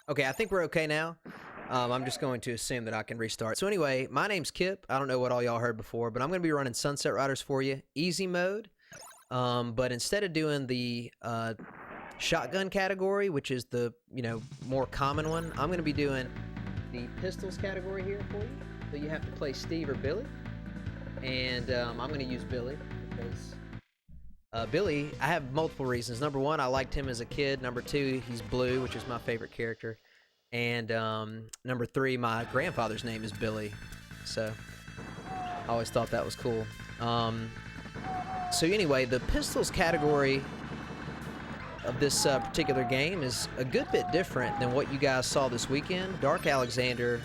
Okay, I think we're okay now. I'm just going to assume that I can restart. So anyway, my name's Kipp. I don't know what all y'all heard before, but I'm going to be running Sunset Riders for you. Easy mode. But instead of doing the shotgun category, which is the, more common one, I'm going to be doing the pistols category here for you. So you have to play Steve or Billy. And I'm going to use Billy because Billy, I have multiple reasons. Number one, I liked him as a kid. Number two, he's blue, which is my favorite character. And number three, my grandfather's name is Billy. So I always thought that was cool. So anyway, the pistols category of this particular game is a good bit different than what you guys saw this weekend. Dark Alexander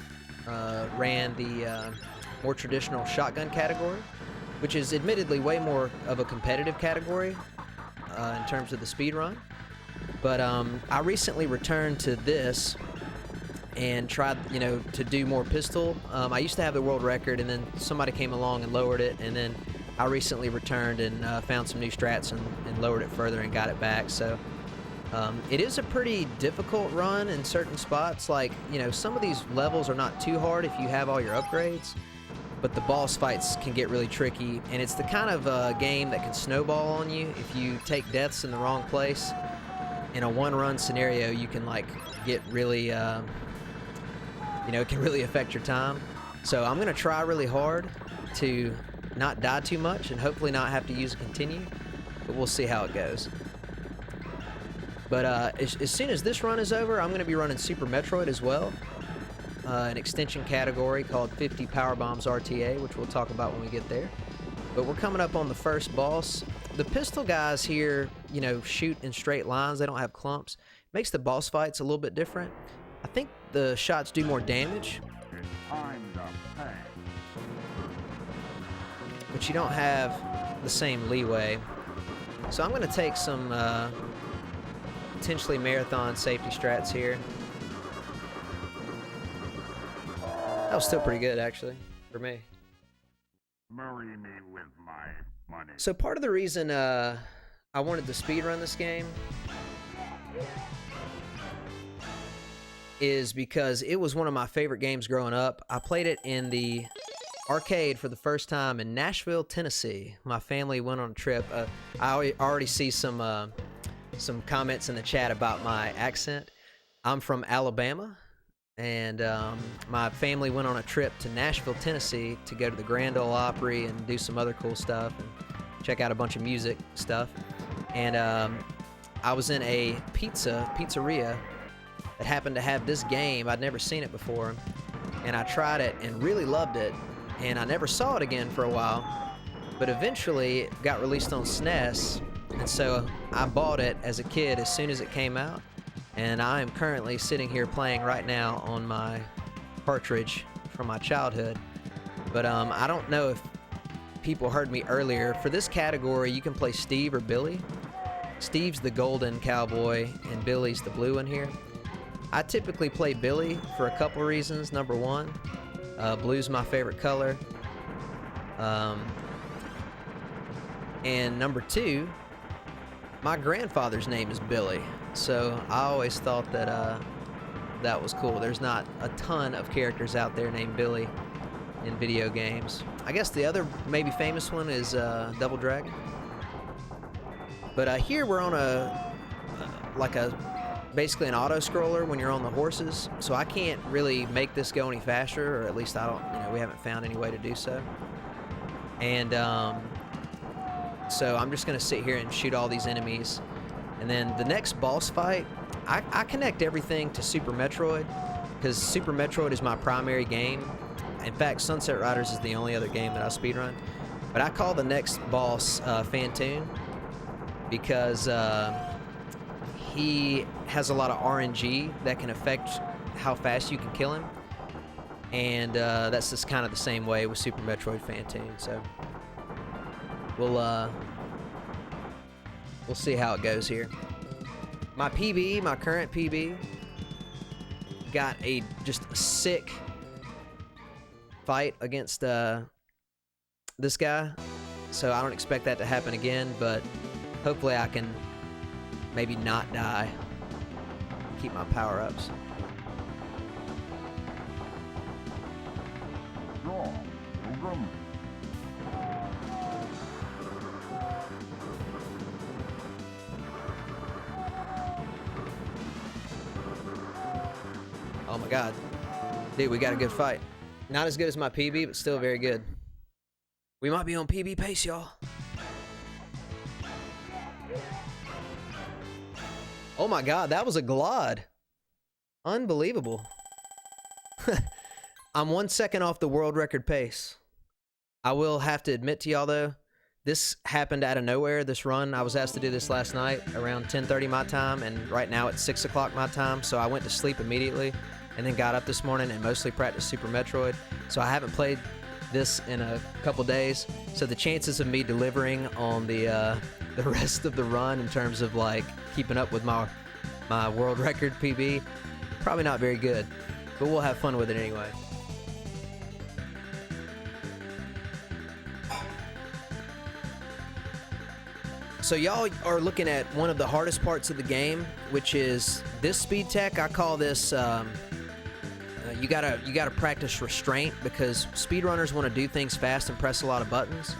ran the more traditional shotgun category, which is admittedly way more of a competitive category in terms of the speed run. But I recently returned to this and tried, to do more pistol. I used to have the world record, and then somebody came along and lowered it, and then I recently returned and found some new strats and lowered it further and got it back. So it is a pretty difficult run in certain spots. Like, some of these levels are not too hard if you have all your upgrades, but the boss fights can get really tricky, and it's the kind of game that can snowball on you. If you take deaths in the wrong place, in a one-run scenario, you can, get really, it can really affect your time. So I'm going to try really hard to not die too much and hopefully not have to use a continue, but we'll see how it goes. But as soon as this run is over, I'm going to be running Super Metroid as well. An extension category called 50 Power Bombs RTA, which we'll talk about when we get there. But we're coming up on the first boss. The pistol guys here, shoot in straight lines. They don't have clumps. Makes the boss fights a little bit different. I think the shots do more damage, but you don't have the same leeway. So I'm going to take some potentially marathon safety strats here. That was still pretty good, actually, for me. Marry me with my money. So part of the reason I wanted to speedrun this game is because it was one of my favorite games growing up. I played it in the arcade for the first time in Nashville, Tennessee. My family went on a trip. I already see some comments in the chat about my accent. I'm from Alabama. And my family went on a trip to Nashville, Tennessee to go to the Grand Ole Opry and do some other cool stuff and check out a bunch of music stuff. And I was in a pizzeria that happened to have this game. I'd never seen it before. And I tried it and really loved it. And I never saw it again for a while. But eventually it got released on SNES. And so I bought it as a kid as soon as it came out. And I am currently sitting here playing right now on my cartridge from my childhood. But I don't know if people heard me earlier. For this category, you can play Steve or Billy. Steve's the golden cowboy, and Billy's the blue one here. I typically play Billy for a couple reasons. Number one, blue's my favorite color. And number two, my grandfather's name is Billy. So I always thought that that was cool. There's not a ton of characters out there named Billy in video games. I guess the other maybe famous one is Double Dragon. But here we're on basically an auto scroller when you're on the horses. So I can't really make this go any faster, or at least I don't. We haven't found any way to do so. And so I'm just gonna sit here and shoot all these enemies. And then the next boss fight, I connect everything to Super Metroid, because Super Metroid is my primary game. In fact, Sunset Riders is the only other game that I speedrun. But I call the next boss Phantoon, because he has a lot of RNG that can affect how fast you can kill him. And that's just kind of the same way with Super Metroid Phantoon. So we'll see how it goes here. My PB, my current PB, got just a sick fight against this guy. So I don't expect that to happen again, but hopefully I can maybe not die. Keep my power-ups. jaw, Pilgrim. Oh my god. Dude, we got a good fight. Not as good as my PB, but still very good. We might be on PB pace, y'all. Oh my god, that was a glod. Unbelievable. I'm 1 second off the world record pace. I will have to admit to y'all though, this happened out of nowhere, this run. I was asked to do this last night around 10:30 my time, and right now it's 6 o'clock my time, so I went to sleep immediately and then got up this morning and mostly practiced Super Metroid. So I haven't played this in a couple days, so the chances of me delivering on the rest of the run in terms of like keeping up with my world record PB, probably not very good, but we'll have fun with it anyway. So y'all are looking at one of the hardest parts of the game, which is this speed tech. I call this you gotta practice restraint, because speedrunners want to do things fast and press a lot of buttons,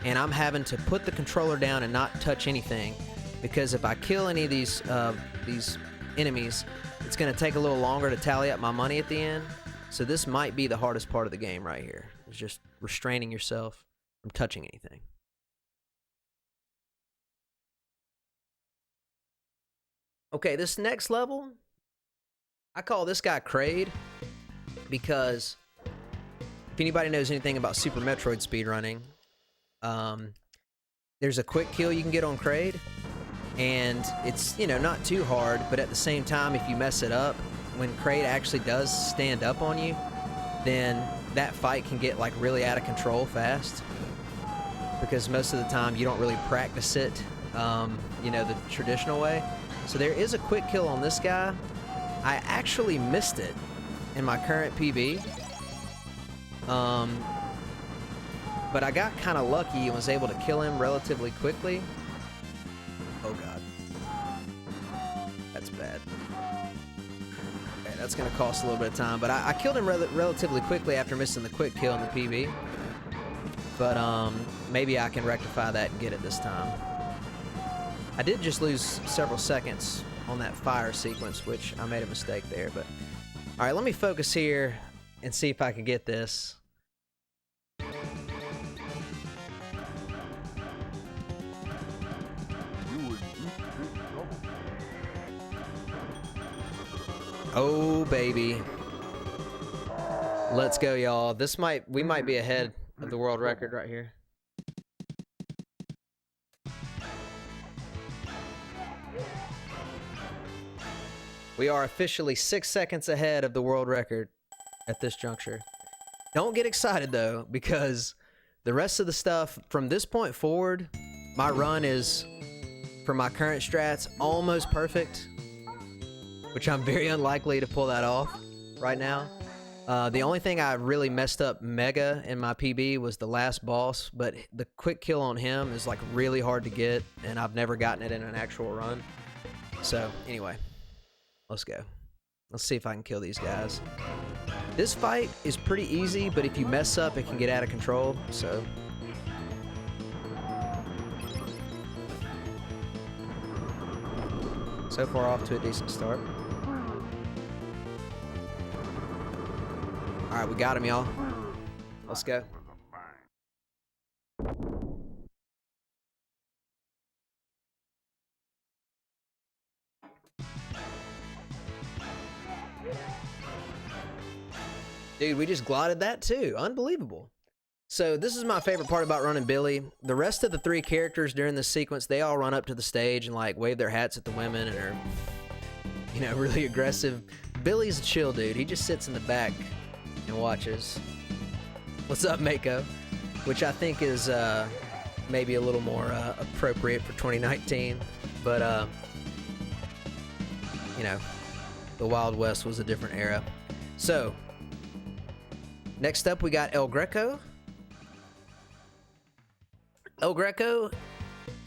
and I'm having to put the controller down and not touch anything, because if I kill any of these enemies, it's gonna take a little longer to tally up my money at the end. So this might be the hardest part of the game right here. It's just restraining yourself from touching anything. Okay, this next level, I call this guy Kraid, because if anybody knows anything about Super Metroid speedrunning, there's a quick kill you can get on Kraid, and it's, you know, not too hard, but at the same time, if you mess it up, when Kraid actually does stand up on you, then that fight can get like really out of control fast, because most of the time you don't really practice it, you know, the traditional way. So there is a quick kill on this guy. I actually missed it in my current PB. But I got kind of lucky and was able to kill him relatively quickly. Oh god. That's bad. Okay, that's gonna cost a little bit of time, but I killed him relatively quickly after missing the quick kill in the PB. But maybe I can rectify that and get it this time. I did just lose several seconds on that fire sequence, which I made a mistake there, but... Alright, let me focus here and see if I can get this. Oh, baby. Let's go, y'all. We might be ahead of the world record right here. We are officially 6 seconds ahead of the world record at this juncture. Don't get excited though, because the rest of the stuff from this point forward, my run is, for my current strats, almost perfect, which I'm very unlikely to pull that off right now. The only thing I really messed up mega in my PB was the last boss, but the quick kill on him is like really hard to get, and I've never gotten it in an actual run. So anyway. Let's go. Let's see if I can kill these guys. This fight is pretty easy, but if you mess up, it can get out of control, so... So far off to a decent start. Alright, we got him, y'all. Let's go. Dude, we just glotted that too. Unbelievable. So this is my favorite part about running Billy. The rest of the three characters during this sequence, they all run up to the stage and like wave their hats at the women and are, you know, really aggressive. Billy's a chill dude. He just sits in the back and watches. What's up, Mako? Which I think is maybe a little more appropriate for 2019. But, you know, the Wild West was a different era. So... next up, we got El Greco. El Greco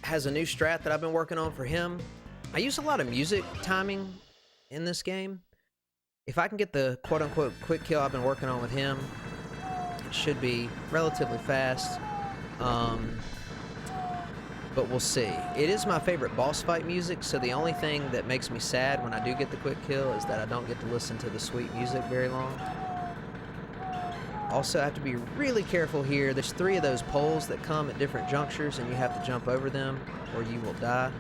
has a new strat that I've been working on for him. I use a lot of music timing in this game. If I can get the quote-unquote quick kill I've been working on with him, It should be relatively fast. But we'll see. It is my favorite boss fight music, so the only thing that makes me sad when I do get the quick kill is that I don't get to listen to the sweet music very long. Also, I have to be really careful here. There's 3 of those poles that come at different junctures, and you have to jump over them or you will die.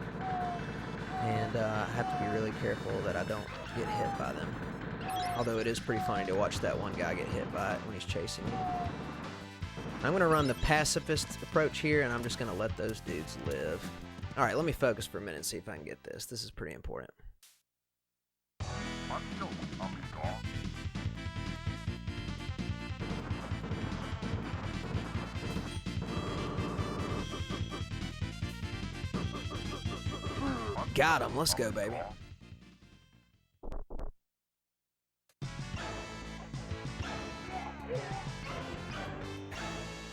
And I have to be really careful that I don't get hit by them. Although it is pretty funny to watch that one guy get hit by it when he's chasing you. I'm going to run the pacifist approach here, and I'm just going to let those dudes live. All right, let me focus for a minute and see if I can get this. This is pretty important. Got him. Let's go, baby.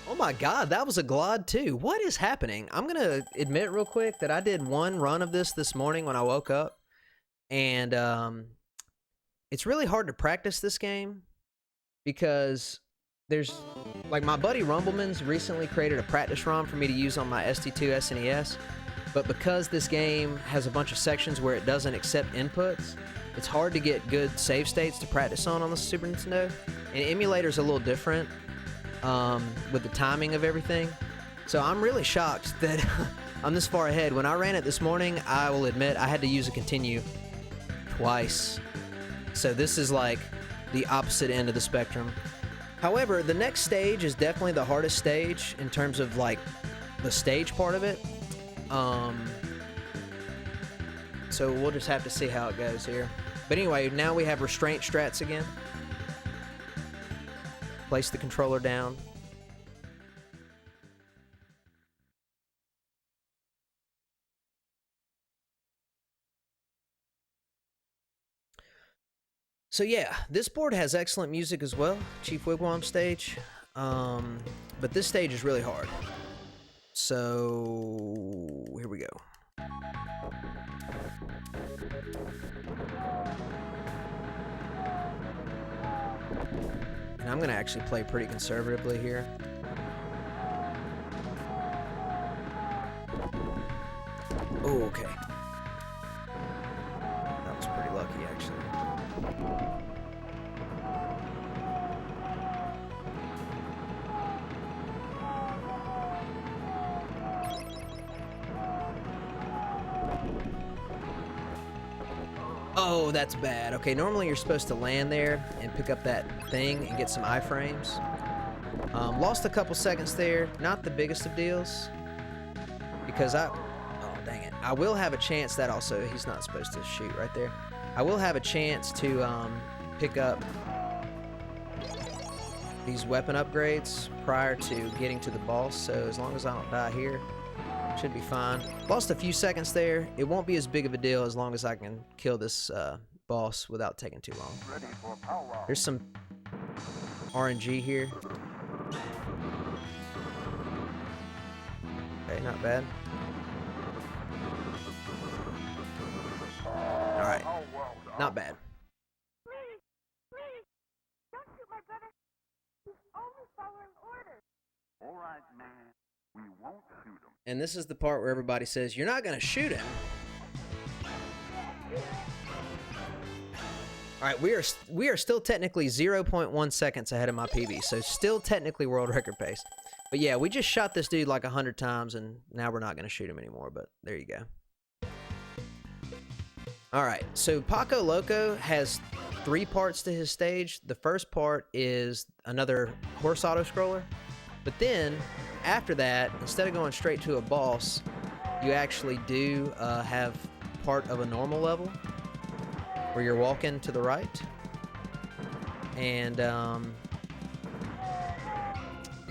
Oh my god, that was a glide too. What is happening? I'm gonna admit real quick that I did one run of this morning when I woke up. And it's really hard to practice this game because there's, like, my buddy Rumbleman's recently created a practice run for me to use on my ST2 SNES. But because this game has a bunch of sections where it doesn't accept inputs, it's hard to get good save states to practice on the Super Nintendo. And emulator's a little different with the timing of everything. So I'm really shocked that I'm this far ahead. When I ran it this morning, I will admit I had to use a continue twice. So this is like the opposite end of the spectrum. However, the next stage is definitely the hardest stage in terms of, like, the stage part of it. So we'll just have to see how it goes here. But anyway, now we have restraint strats again. Place the controller down. So yeah, this board has excellent music as well, Chief Wigwam stage. But this stage is really hard. So here we go. And I'm gonna actually play pretty conservatively here. Oh, okay. That was pretty lucky, actually. Oh, that's bad. Okay, normally you're supposed to land there and pick up that thing and get some iframes. Lost a couple seconds there. Not the biggest of deals. Because oh, dang it. I will have a chance. That also, he's not supposed to shoot right there. I will have a chance to pick up these weapon upgrades prior to getting to the boss. So as long as I don't die here, should be fine. Lost a few seconds there. It won't be as big of a deal as long as I can kill this boss without taking too long. There's some RNG here. Okay, not bad. Alright. Not bad. Please, don't shoot my brother. He's only following orders. All right, man. We won't shoot him. And this is the part where everybody says, you're not going to shoot him. Alright, we are still technically 0.1 seconds ahead of my PB, so still technically world record pace. But yeah, we just shot this dude like 100 times, and now we're not going to shoot him anymore, but there you go. Alright, so Paco Loco has 3 parts to his stage. The first part is another horse auto-scroller, but then after that, instead of going straight to a boss, you actually do have part of a normal level where you're walking to the right. And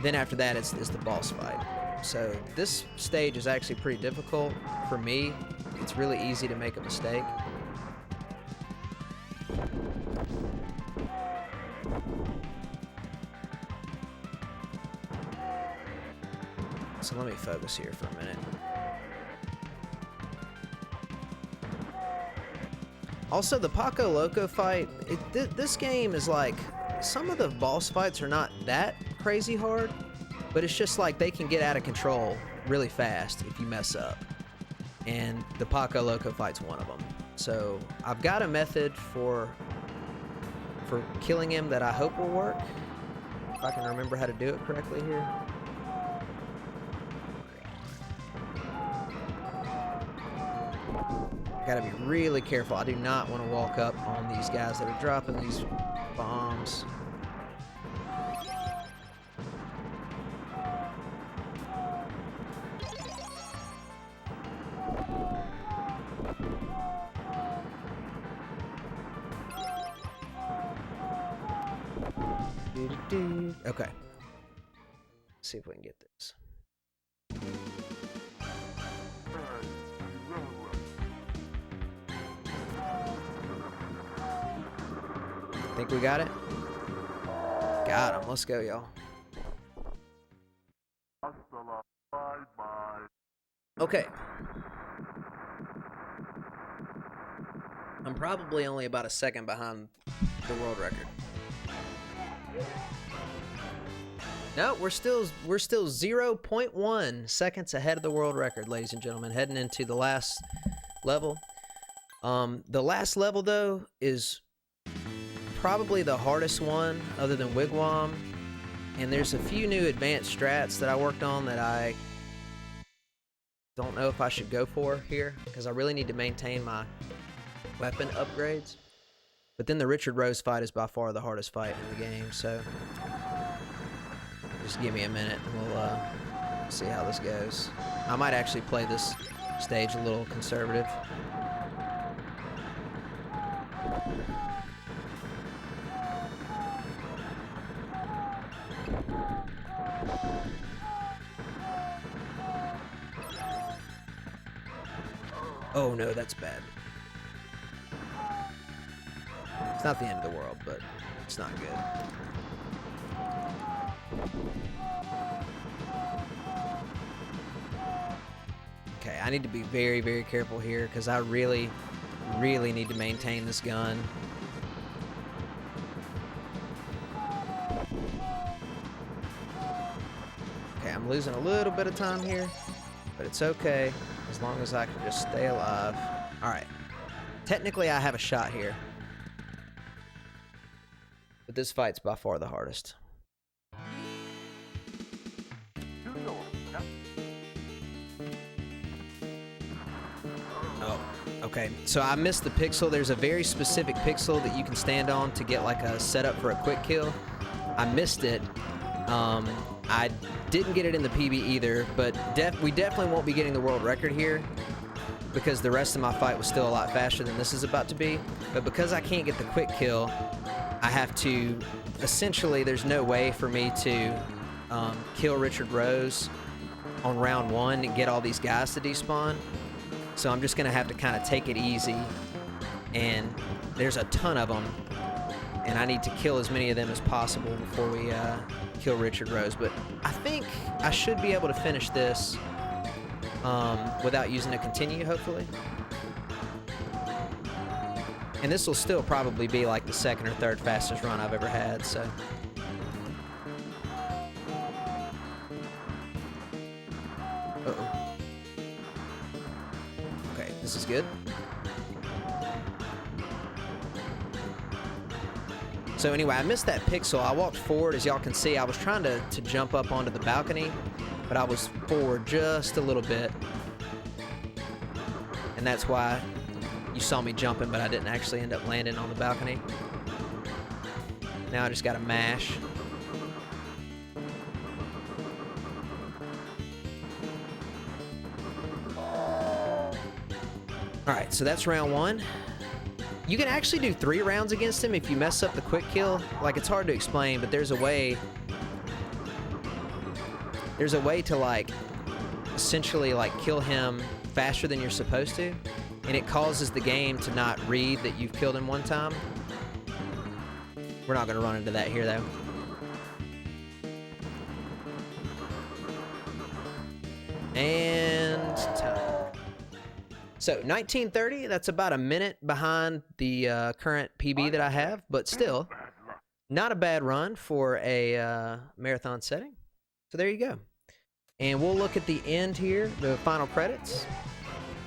then after that, it's the boss fight. So this stage is actually pretty difficult for me. It's really easy to make a mistake. So let me focus here for a minute. Also, the Paco Loco fight, this game is like, some of the boss fights are not that crazy hard, but it's just like they can get out of control really fast if you mess up. And the Paco Loco fight's one of them. So I've got a method for killing him that I hope will work. If I can remember how to do it correctly here. Gotta be really careful. I do not want to walk up on these guys that are dropping these bombs. Okay. Let's see if we can get this. Think we got it? Got him. Let's go, y'all. Okay. I'm probably only about a second behind the world record. No, we're still 0.1 seconds ahead of the world record, ladies and gentlemen, heading into the last level. The last level, though, is probably the hardest one other than Wigwam, and there's a few new advanced strats that I worked on that I don't know if I should go for here, because I really need to maintain my weapon upgrades. But then the Richard Rose fight is by far the hardest fight in the game, so just give me a minute and we'll see how this goes. I might actually play this stage a little conservative. Oh no, that's bad. It's not the end of the world, but it's not good. Okay, I need to be very, very careful here because I really, really need to maintain this gun. Okay, I'm losing a little bit of time here, but it's okay as long as I can just stay alive. All right. Technically, I have a shot here. But this fight's by far the hardest. Oh, okay. So I missed the pixel. There's a very specific pixel that you can stand on to get like a setup for a quick kill. I missed it. I didn't get it in the PB either, but we definitely won't be getting the world record here because the rest of my fight was still a lot faster than this is about to be. But because I can't get the quick kill, I have to, essentially, there's no way for me to kill Richard Rose on round one and get all these guys to despawn. So I'm just going to have to kind of take it easy. And there's a ton of them. And I need to kill as many of them as possible before we kill Richard Rose. But I think I should be able to finish this without using a continue, hopefully. And this will still probably be like the second or third fastest run I've ever had, so. Uh-oh. Okay, this is good. So anyway, I missed that pixel. I walked forward, as y'all can see. I was trying to jump up onto the balcony, but I was forward just a little bit. And that's why you saw me jumping, but I didn't actually end up landing on the balcony. Now I just gotta mash. Alright, so that's round one. You can actually do 3 rounds against him if you mess up the quick kill. Like, it's hard to explain, but there's a way. There's a way to, like, essentially, like, kill him faster than you're supposed to. And it causes the game to not read that you've killed him one time. We're not going to run into that here, though. And time. So 1930, that's about a minute behind the current PB that I have, but still, Not a bad run for a marathon setting. So there you go. And we'll look at the end here, the final credits.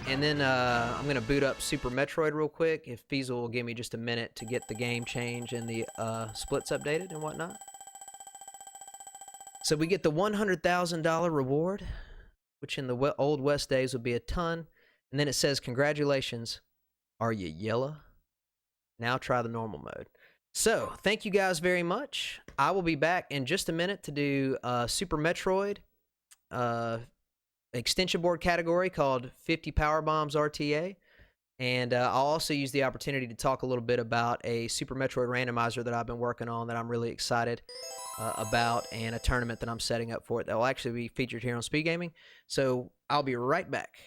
And then I'm going to boot up Super Metroid real quick, if Feasel will give me just a minute to get the game change and the splits updated and whatnot. So we get the $100,000 reward, which in the old West days would be a ton. And then it says, congratulations, are you yellow? Now try the normal mode. So thank you guys very much. I will be back in just a minute to do Super Metroid extension board category called 50 Power Bombs RTA. And I'll also use the opportunity to talk a little bit about a Super Metroid randomizer that I've been working on that I'm really excited about, and a tournament that I'm setting up for it that will actually be featured here on SpeedGaming. So I'll be right back.